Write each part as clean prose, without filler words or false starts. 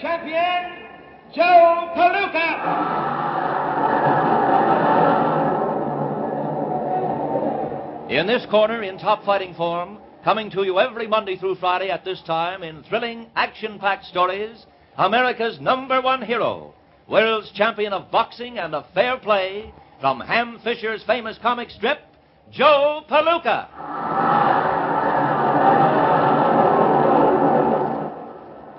champion, Joe Palooka. In this corner, in top fighting form, coming to you every Monday through Friday at this time in thrilling, action-packed stories, America's #1 hero, world's champion of boxing and of fair play, from Ham Fisher's famous comic strip, Joe Palooka.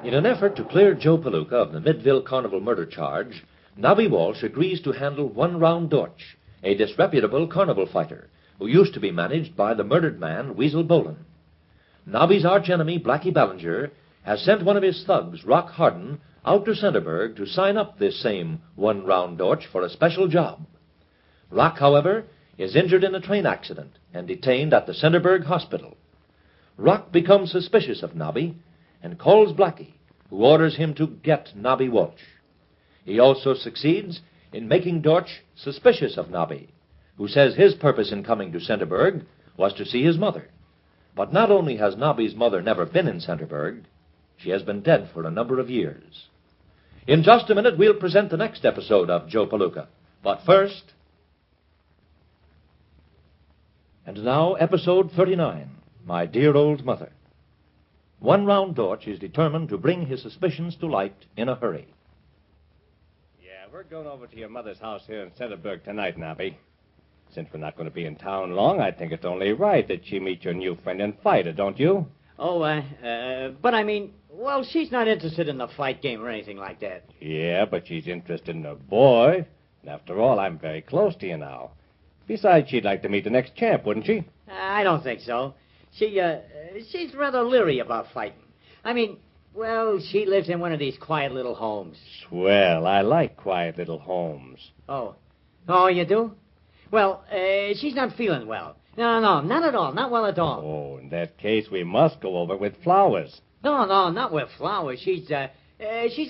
In an effort to clear Joe Palooka of the Midville Carnival murder charge, Nobby Walsh agrees to handle One Round Dorch, a disreputable carnival fighter who used to be managed by the murdered man, Weasel Boland. Nobby's archenemy, Blackie Ballinger, has sent one of his thugs, Rock Harden, out to Centerburg to sign up this same One Round Dorch for a special job. Rock, however, is injured in a train accident and detained at the Centerburg Hospital. Rock becomes suspicious of Nobby and calls Blackie, who orders him to get Nobby Walsh. He also succeeds in making Dorch suspicious of Nobby, who says his purpose in coming to Centerburg was to see his mother. But not only has Nobby's mother never been in Centerburg, she has been dead for a number of years. In just a minute, we'll present the next episode of Joe Palooka. But first... And now, episode 39, My Dear Old Mother. One Round Dorch is determined to bring his suspicions to light in a hurry. Yeah, we're going over to your mother's house here in Centerburg tonight, Nobby. Since we're not going to be in town long, I think it's only right that she meet your new friend and fight her, don't you? But I mean, well, she's not interested in the fight game or anything like that. Yeah, but she's interested in her boy. And after all, I'm very close to you now. Besides, she'd like to meet the next champ, wouldn't she? I don't think so. She's rather leery about fighting. I mean, well, she lives in one of these quiet little homes. Swell, I like quiet little homes. Oh, you do? Well, she's not feeling well. No, not at all. Not well at all. Oh, in that case, we must go over with flowers. No, not with flowers. She's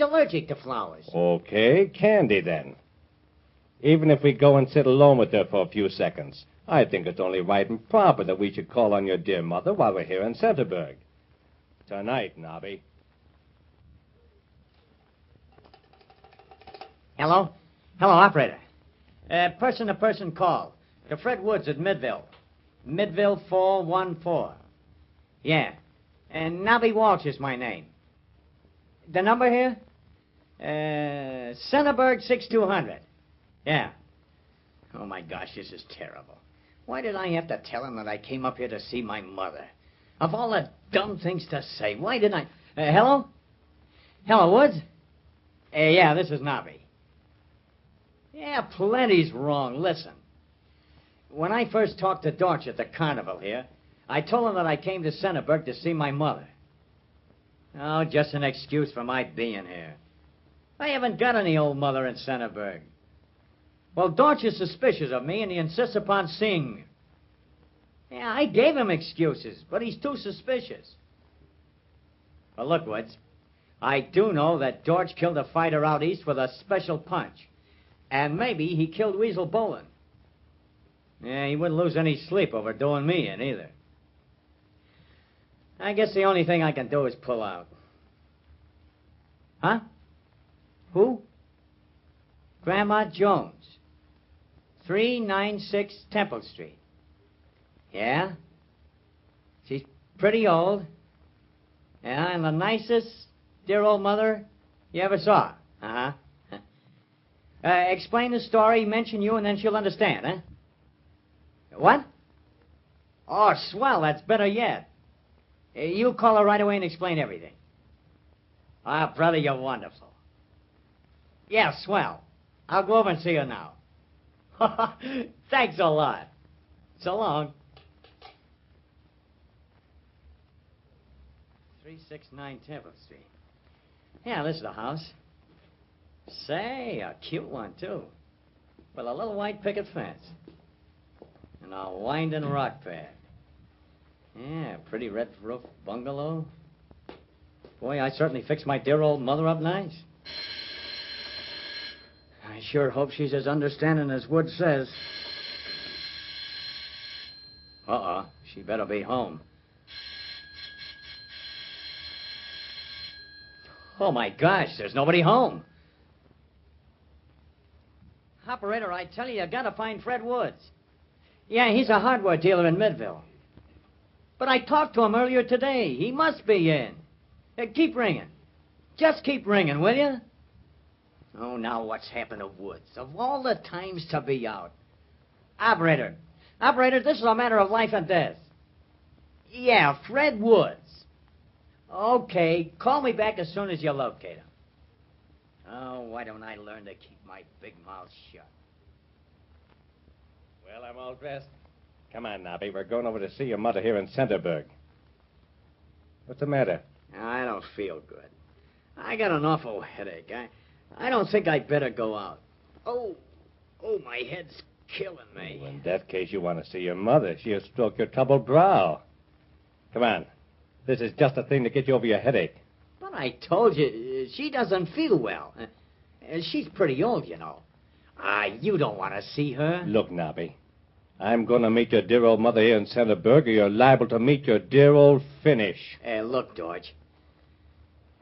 allergic to flowers. Okay, candy then. Even if we go and sit alone with her for a few seconds, I think it's only right and proper that we should call on your dear mother while we're here in Centerburg. Tonight, Nobby. Hello, operator. Person-to-person call to Fred Woods at Midville. Midville 414. Yeah. And Nobby Walsh is my name. The number here? Centerburg 6200. Yeah. Oh, my gosh, this is terrible. Why did I have to tell him that I came up here to see my mother? Of all the dumb things to say, why didn't I... hello? Hello, Woods? Yeah, this is Nobby. Yeah, plenty's wrong. Listen. When I first talked to Dorch at the carnival here, I told him that I came to Centerburg to see my mother. Oh, just an excuse for my being here. I haven't got any old mother in Centerburg. Well, Dorch is suspicious of me, and he insists upon seeing me. Yeah, I gave him excuses, but he's too suspicious. Well, look, Woods, I do know that Dorch killed a fighter out east with a special punch. And maybe he killed Weasel Boland. Yeah, he wouldn't lose any sleep over doing me in either. I guess the only thing I can do is pull out. Huh? Who? Grandma Jones. 396 Temple Street. Yeah? She's pretty old. Yeah, and the nicest dear old mother you ever saw. Uh-huh. Explain the story, mention you, and then she'll understand, huh? What? Oh, swell, that's better yet. You call her right away and explain everything. Ah, brother, you're wonderful. Yeah, swell. I'll go over and see her now. Thanks a lot. So long. 369 Temple Street. Yeah, this is the house. Say, a cute one, too. With a little white picket fence. And a winding rock pad. Yeah, pretty red roof bungalow. Boy, I certainly fixed my dear old mother up nice. I sure hope she's as understanding as Wood says. She better be home. Oh, my gosh, there's nobody home. Operator, I tell you gotta find Fred Woods. Yeah, he's a hardware dealer in Midville. But I talked to him earlier today. He must be in. Keep ringing. Just keep ringing, will you? Oh, now what's happened to Woods? Of all the times to be out. Operator, this is a matter of life and death. Yeah, Fred Woods. Okay, call me back as soon as you locate him. Oh, why don't I learn to keep my big mouth shut? Well, I'm all dressed. Come on, Nobby. We're going over to see your mother here in Centerburg. What's the matter? I don't feel good. I got an awful headache. I don't think I'd better go out. Oh, my head's killing me. Well, in that case, you want to see your mother. She'll stroke your troubled brow. Come on. This is just the thing to get you over your headache. But I told you, she doesn't feel well. She's pretty old, you know. You don't want to see her. Look, Nobby. I'm going to meet your dear old mother here in Centerburg, or you're liable to meet your dear old finish. Look, George.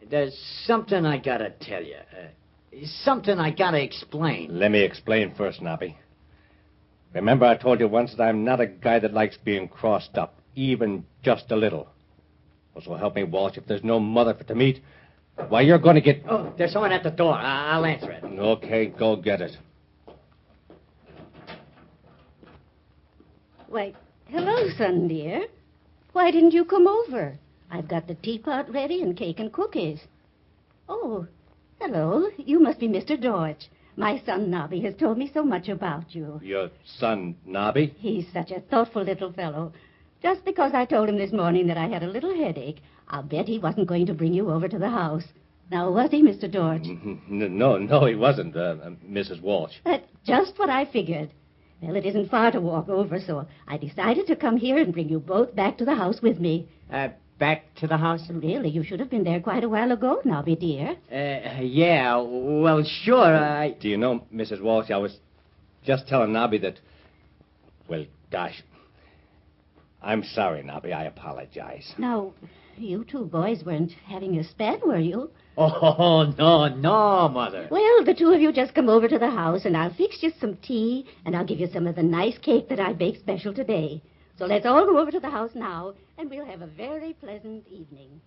There's something I got to tell you. Something I got to explain. Let me explain first, Nobby. Remember I told you once that I'm not a guy that likes being crossed up, even just a little. Well, so help me, Walsh, if there's no mother to meet, why, you're going to get... Oh, there's someone at the door. I'll answer it. Okay, go get it. Why, hello, son dear. Why didn't you come over? I've got the teapot ready and cake and cookies. Oh, hello. You must be Mr. Dorch. My son Nobby has told me so much about you. Your son, Nobby? He's such a thoughtful little fellow. Just because I told him this morning that I had a little headache, I'll bet he wasn't going to bring you over to the house. Now, was he, Mr. Dorch? No, he wasn't, Mrs. Walsh. That's just what I figured. Well, it isn't far to walk over, so I decided to come here and bring you both back to the house with me. Back to the house? Really, you should have been there quite a while ago, Nobby, dear. Yeah, well, sure, Do you know, Mrs. Walsh, I was just telling Nobby that... Well, gosh... I'm sorry, Nobby. I apologize. Now, you two boys weren't having a spat, were you? Oh, no, Mother. Well, the two of you just come over to the house, and I'll fix you some tea, and I'll give you some of the nice cake that I baked special today. So let's all go over to the house now, and we'll have a very pleasant evening.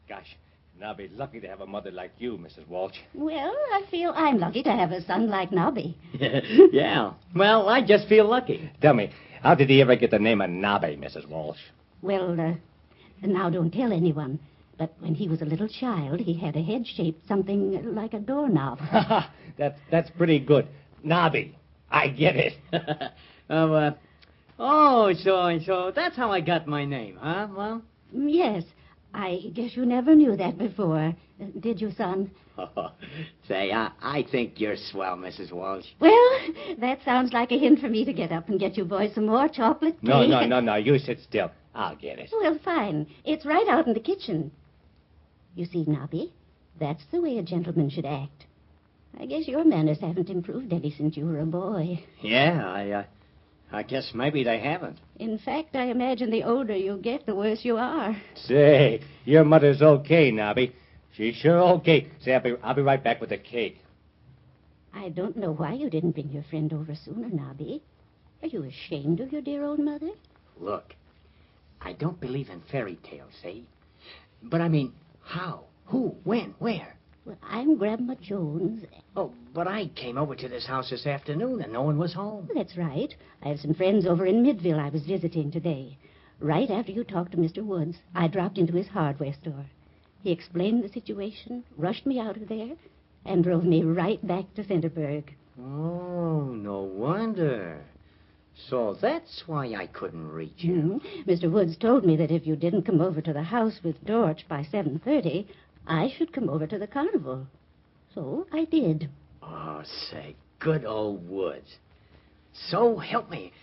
Gosh, Nobby, lucky to have a mother like you, Mrs. Walsh. Well, I feel I'm lucky to have a son like Nobby. Yeah. Well, I just feel lucky. Tell me, how did he ever get the name of Nobby, Mrs. Walsh? Well, now don't tell anyone, but when he was a little child, he had a head shaped something like a doorknob. That's pretty good. Nobby. I get it. So that's how I got my name, huh, Mom? Yes. I guess you never knew that before, did you, son? Say, I think you're swell, Mrs. Walsh. Well, that sounds like a hint for me to get up and get you boys some more chocolate cake. No, you sit still. I'll get it. Well, fine. It's right out in the kitchen. You see, Nobby, that's the way a gentleman should act. I guess your manners haven't improved any since you were a boy. Yeah, I guess maybe they haven't. In fact, I imagine the older you get, the worse you are. Say, your mother's okay, Nobby. She's sure okay. Say, I'll be right back with the cake. I don't know why you didn't bring your friend over sooner, Nobby. Are you ashamed of your dear old mother? Look, I don't believe in fairy tales, see? But I mean, how? Who? When? Where? Well, I'm Grandma Jones. Oh, but I came over to this house this afternoon and no one was home. That's right. I have some friends over in Midville I was visiting today. Right after you talked to Mr. Woods, I dropped into his hardware store. He explained the situation, rushed me out of there, and drove me right back to Centerburg. Oh, no wonder. So that's why I couldn't reach you. Mr. Woods told me that if you didn't come over to the house with Dorch by 7:30, I should come over to the carnival. So I did. Oh, say, good old Woods. So help me.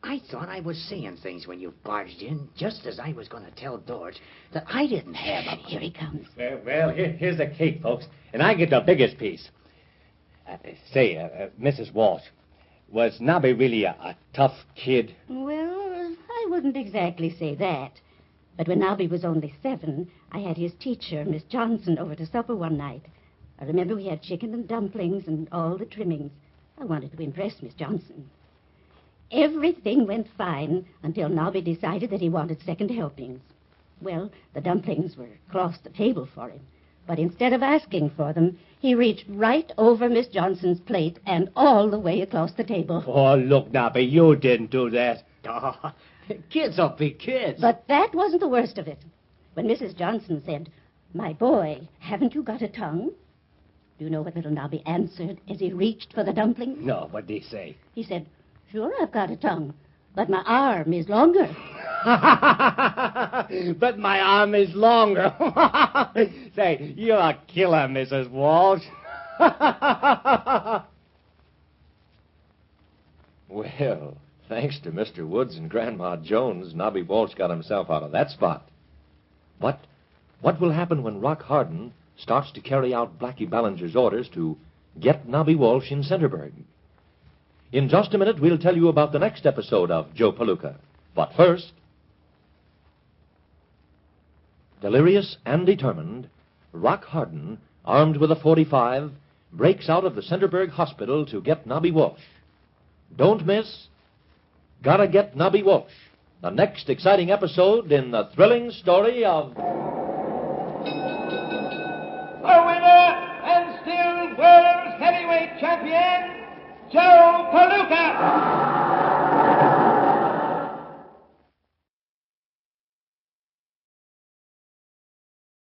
I thought I was seeing things when you barged in, just as I was going to tell Dorch that I didn't have a... Here he comes. Well, here's the cake, folks, and I get the biggest piece. Mrs. Walsh, was Nobby really a tough kid? Well, I wouldn't exactly say that. But when Nobby was only 7, I had his teacher, Miss Johnson, over to supper one night. I remember we had chicken and dumplings and all the trimmings. I wanted to impress Miss Johnson. Everything went fine until Nobby decided that he wanted second helpings. Well, the dumplings were across the table for him. But instead of asking for them, he reached right over Miss Johnson's plate and all the way across the table. Oh, look, Nobby, you didn't do that. Oh, kids will be kids. But that wasn't the worst of it. When Mrs. Johnson said, "My boy, haven't you got a tongue?" Do you know what little Nobby answered as he reached for the dumplings? No, what'd he say? He said, "Sure, I've got a tongue, but my arm is longer." But my arm is longer. Say, you're a killer, Mrs. Walsh. Well, thanks to Mr. Woods and Grandma Jones, Nobby Walsh got himself out of that spot. But what will happen when Rock Harden starts to carry out Blackie Ballinger's orders to get Nobby Walsh in Centerburg? In just a minute, we'll tell you about the next episode of Joe Palooka. But first, delirious and determined, Rock Harden, armed with a .45, breaks out of the Centerburg Hospital to get Nobby Walsh. Don't miss Gotta Get Nobby Walsh, the next exciting episode in the thrilling story of... The winner and still world's heavyweight champion, Joe Palooka.